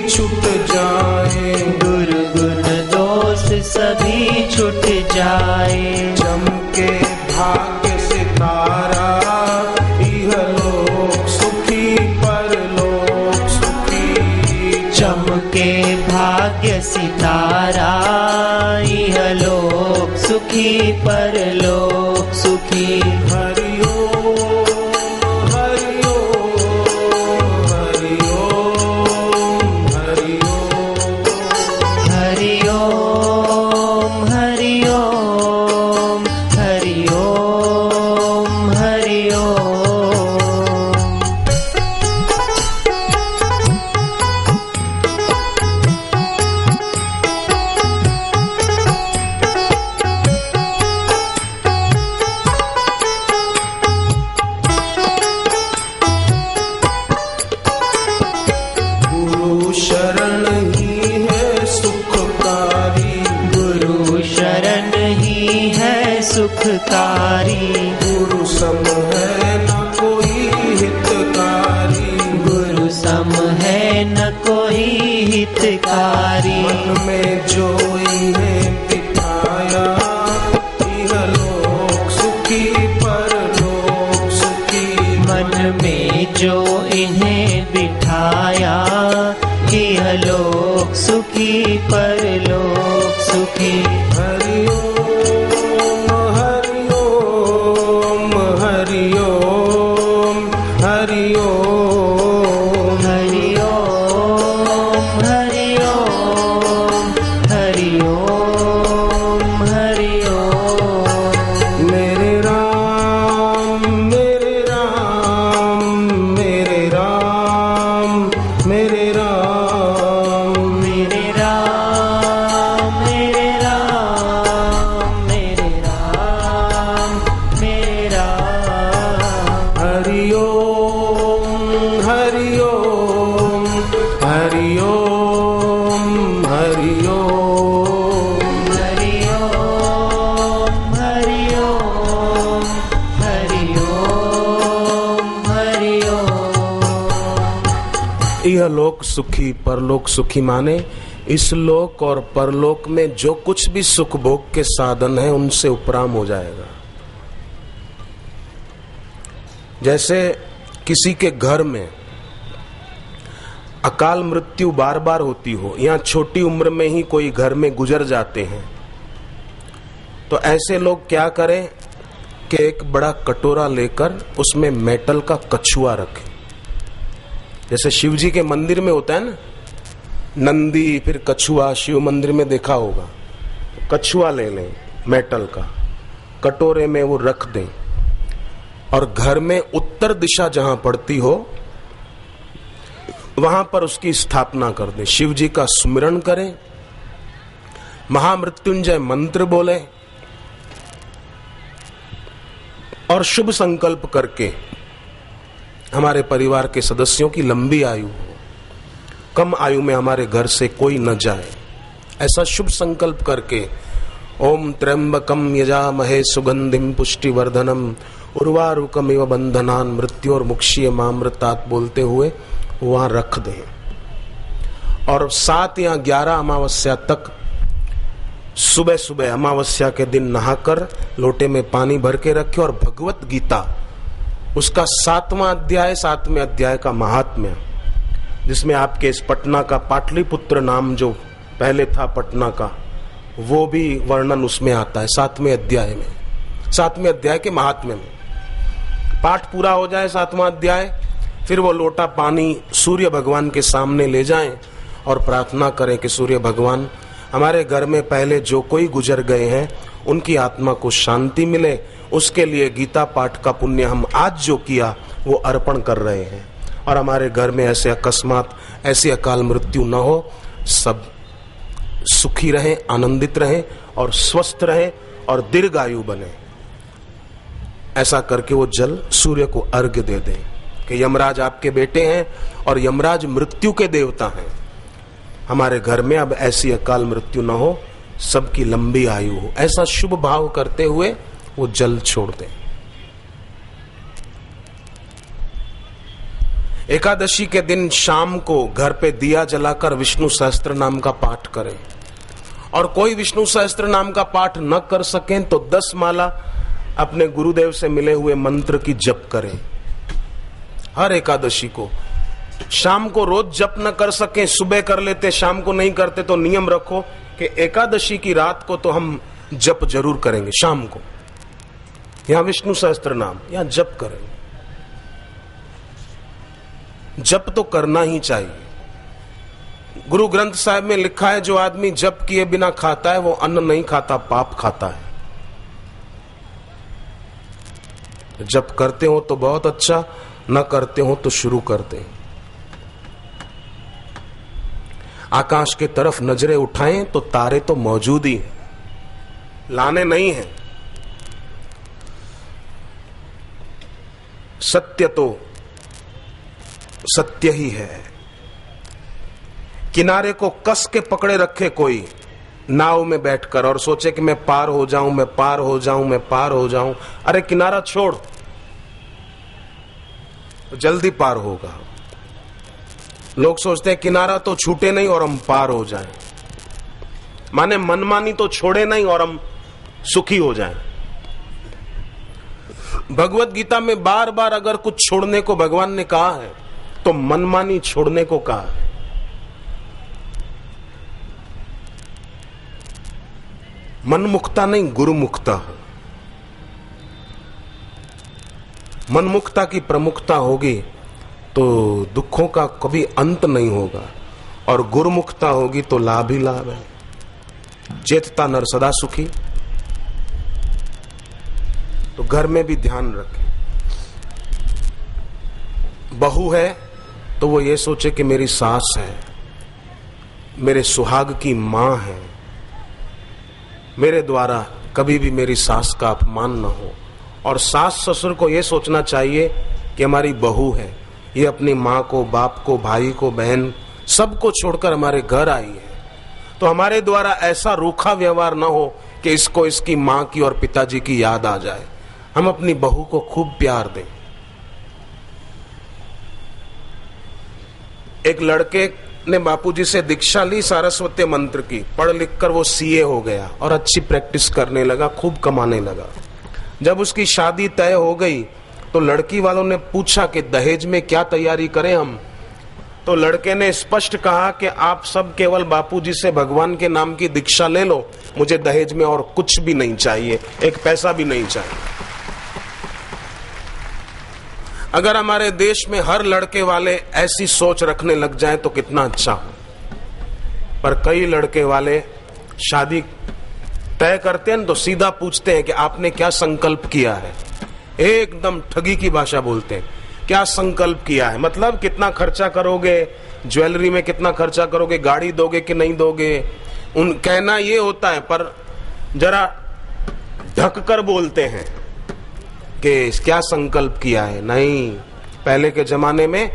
छूट जाए, दुर्गुण दोष सभी छूट जाए। चमके भाग्य सितारा, इहलोक सुखी परलोक सुखी। चमके भाग्य सितारा, इहलोक सुखी परलोक सुखी। हरि ओम हरि ओम हरि ओम हरि ओम हरि ओम हरि ओम हरि ओम हरि ओम। गुरु शरण ही है सुखकारी, गुरु शरण ही है सुखकारी। गुरु सम है न कोई हितकारी, गुरु सम है न कोई हितकारी। मन में जो इन्हें बिठाया, इहलोक सुखी परलोक सुखी। मन में जो इन्हें बिठाया, इहलोक सुखी परलोक सुखी। हरि ओम हरि ओम हरि ओम हरि ओम हरि ओम हरि ओम हरि ओम हरि ओम। मेरे राम मेरे राम मेरे राम मेरे राम। मेरे राम मेरे राम मेरे राम मेरे राम। हरि ओम हरि ओम हरि ओम हरि ओम हरि ओम हरि ओम हरि ओम हरि ओम। यह लोक सुखी परलोक सुखी माने इस लोक और परलोक में जो कुछ भी सुख भोग के साधन है उनसे उपराम हो जाएगा। जैसे किसी के घर में अकाल मृत्यु बार बार होती हो या छोटी उम्र में ही कोई घर में गुजर जाते हैं, तो ऐसे लोग क्या करें कि एक बड़ा कटोरा लेकर उसमें मेटल का कछुआ रखें। जैसे शिव जी के मंदिर में होता है ना, नंदी फिर कछुआ, शिव मंदिर में देखा होगा। कछुआ ले लें मेटल का, कटोरे में वो रख दें और घर में उत्तर दिशा जहां पड़ती हो वहां पर उसकी स्थापना कर दें। शिव जी का स्मरण करें, महामृत्युंजय मंत्र बोले और शुभ संकल्प करके हमारे परिवार के सदस्यों की लंबी आयु हो, कम आयु में हमारे घर से कोई न जाए, ऐसा शुभ संकल्प करके ओम त्र्यंबकम यजामहे सुगंधिम पुष्टिवर्धनम उर्वारुकमिव बंधनान मृत्योर्मुक्षीय मामृतात् बोलते हुए वहां रख दें। और 7 या 11 अमावस्या तक सुबह सुबह अमावस्या के दिन नहाकर लोटे में पानी भर के रखे और भगवत गीता उसका 7वां अध्याय, 7वें अध्याय का महात्म्य, जिसमें आपके इस पटना का पाटलिपुत्र नाम जो पहले था पटना का, वो भी वर्णन उसमें आता है 7वें अध्याय में। 7वें अध्याय के महात्म्य में पाठ पूरा हो जाए 7वां अध्याय, फिर वो लोटा पानी सूर्य भगवान के सामने ले जाएं और प्रार्थना करें कि सूर्य भगवान हमारे घर में पहले जो कोई गुजर गए हैं उनकी आत्मा को शांति मिले, उसके लिए गीता पाठ का पुण्य हम आज जो किया वो अर्पण कर रहे हैं और हमारे घर में ऐसे अकस्मात ऐसी अकाल मृत्यु न हो, सब सुखी रहें, आनंदित रहें और स्वस्थ रहें और दीर्घायु बने। ऐसा करके वो जल सूर्य को अर्घ्य दे दें कि यमराज आपके बेटे हैं और यमराज मृत्यु के देवता हैं, हमारे घर में अब ऐसी अकाल मृत्यु न हो, सबकी लंबी आयु हो। ऐसा शुभ भाव करते हुए वो जल छोड़ दें। एकादशी के दिन शाम को घर पे दिया जलाकर विष्णु सहस्त्र नाम का पाठ करें, और कोई विष्णु सहस्त्र नाम का पाठ न कर सकें तो 10 माला अपने गुरुदेव से मिले हुए मंत्र की जप करें। हर एकादशी को शाम को रोज जप न कर सके, सुबह कर लेते, शाम को नहीं करते, तो नियम रखो कि एकादशी की रात को तो हम जप जरूर करेंगे। शाम को यहां विष्णु सहस्त्र नाम यहां जप करेंगे। जप तो करना ही चाहिए। गुरु ग्रंथ साहिब में लिखा है, जो आदमी जप किए बिना खाता है वो अन्न नहीं खाता, पाप खाता है। जप करते हो तो बहुत अच्छा, न करते हो तो शुरू कर दें। आकाश के तरफ नजरें उठाएं तो तारे तो मौजूद ही हैं, लाने नहीं हैं। सत्य तो सत्य ही है। किनारे को कस के पकड़े रखे कोई नाव में बैठकर और सोचे कि मैं पार हो जाऊं, मैं पार हो जाऊं, मैं पार हो जाऊं। अरे किनारा छोड़, तो जल्दी पार होगा। लोग सोचते हैं किनारा तो छूटे नहीं और हम पार हो जाएं, माने मनमानी तो छोड़े नहीं और हम सुखी हो जाएं। भगवत गीता में बार बार अगर कुछ छोड़ने को भगवान ने कहा है तो मनमानी छोड़ने को कहा है। मनमुक्ता नहीं, गुरुमुक्ता। मनमुक्ता की प्रमुखता होगी तो दुखों का कभी अंत नहीं होगा, और गुरुमुक्ता होगी तो लाभ ही लाभ है। चेतता नर सदा सुखी। तो घर में भी ध्यान रखें। बहू है तो वो ये सोचे कि मेरी सास है, मेरे सुहाग की मां है, मेरे द्वारा कभी भी मेरी सास का अपमान न हो। और सास ससुर को यह सोचना चाहिए कि हमारी बहू है, ये अपनी माँ को, बाप को, भाई को, बहन सबको छोड़कर हमारे घर आई है, तो हमारे द्वारा ऐसा रूखा व्यवहार न हो कि इसको इसकी माँ की और पिताजी की याद आ जाए। हम अपनी बहू को खूब प्यार दें। एक लड़के ने बापूजी से दीक्षा ली सारस्वती मंत्र की, पढ़ लिख कर वो सीए हो गया और अच्छी प्रैक्टिस करने लगा, खूब कमाने लगा। जब उसकी शादी तय हो गई तो लड़की वालों ने पूछा कि दहेज में क्या तैयारी करें हम। तो लड़के ने स्पष्ट कहा कि आप सब केवल बापूजी से भगवान के नाम की दीक्षा ले लो, मुझे दहेज में और कुछ भी नहीं चाहिए, एक पैसा भी नहीं चाहिए। अगर हमारे देश में हर लड़के वाले ऐसी सोच रखने लग जाएं तो कितना अच्छा हो। पर कई लड़के वाले शादी तय करते हैं तो सीधा पूछते हैं कि आपने क्या संकल्प किया है। एकदम ठगी की भाषा बोलते हैं, क्या संकल्प किया है, मतलब कितना खर्चा करोगे, ज्वेलरी में कितना खर्चा करोगे, गाड़ी दोगे कि नहीं दोगे। उन कहना ये होता है पर जरा ढक कर बोलते हैं कि क्या संकल्प किया है। नहीं, पहले के जमाने में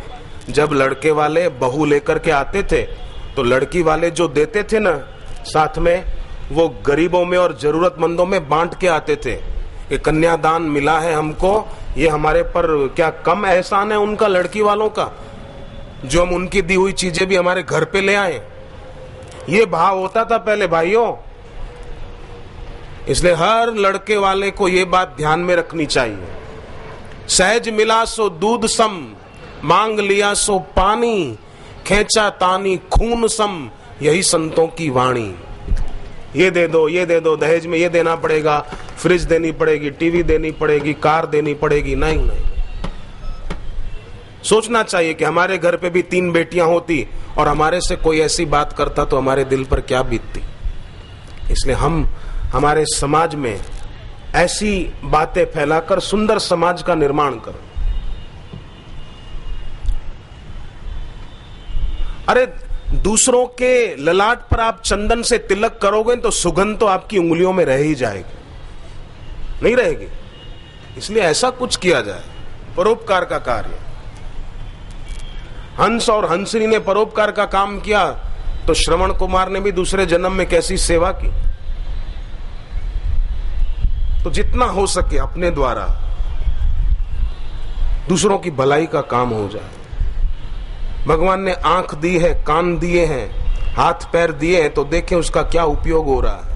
जब लड़के वाले बहू लेकर के आते थे तो लड़की वाले जो देते थे ना साथ में, वो गरीबों में और जरूरतमंदों में बांट के आते थे कि कन्यादान मिला है हमको, ये हमारे पर क्या कम एहसान है उनका, लड़की वालों का, जो हम उनकी दी हुई चीजें भी हमारे घर पे ले आए। ये भाव होता था पहले भाइयों। इसलिए हर लड़के वाले को ये बात ध्यान में रखनी चाहिए। सहज मिला सो दूध सम, मांग लिया सो पानी, खेचा तानी खून सम, यही संतों की वाणी। ये दे दो, ये दे दो, दहेज में ये देना पड़ेगा, फ्रिज देनी पड़ेगी, टीवी देनी पड़ेगी, कार देनी पड़ेगी, नहीं नहीं। सोचना चाहिए कि हमारे घर पे भी 3 बेटियां होती और हमारे से कोई ऐसी बात करता तो हमारे दिल पर क्या बीतती। इसलिए हम हमारे समाज में ऐसी बातें फैलाकर सुंदर समाज का निर्माण करो। अरे दूसरों के ललाट पर आप चंदन से तिलक करोगे तो सुगंध तो आपकी उंगलियों में रह ही जाएगी, नहीं रहेगी। इसलिए ऐसा कुछ किया जाए, परोपकार का कार्य। हंस और हंसनी ने परोपकार का काम किया तो श्रवण कुमार ने भी दूसरे जन्म में कैसी सेवा की। तो जितना हो सके अपने द्वारा दूसरों की भलाई का काम हो जाए। भगवान ने आंख दी है, कान दिए हैं, हाथ पैर दिए हैं, तो देखें उसका क्या उपयोग हो रहा है।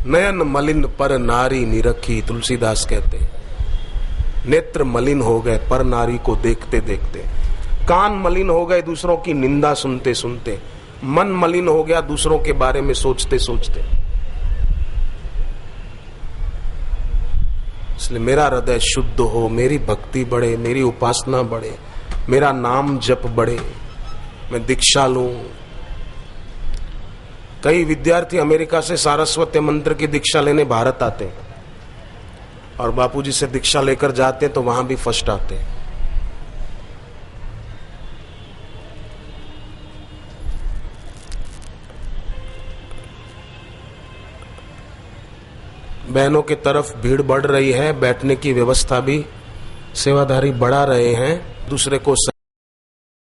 नयन मलिन पर नारी निरखी, तुलसीदास कहते हैं। नेत्र मलिन हो गए पर नारी को देखते देखते, कान मलिन हो गए दूसरों की निंदा सुनते सुनते, मन मलिन हो गया दूसरों के बारे में सोचते सोचते। इसलिए मेरा हृदय शुद्ध हो, मेरी भक्ति बढ़े, मेरी उपासना बढ़े, मेरा नाम जप बढ़े, मैं दीक्षा लूं। कई विद्यार्थी अमेरिका से सारस्वत मंत्र की दीक्षा लेने भारत आते हैं और बापूजी से दीक्षा लेकर जाते हैं तो वहां भी फर्स्ट आते हैं। बहनों की तरफ भीड़ बढ़ रही है, बैठने की व्यवस्था भी सेवाधारी बढ़ा रहे हैं, दूसरे को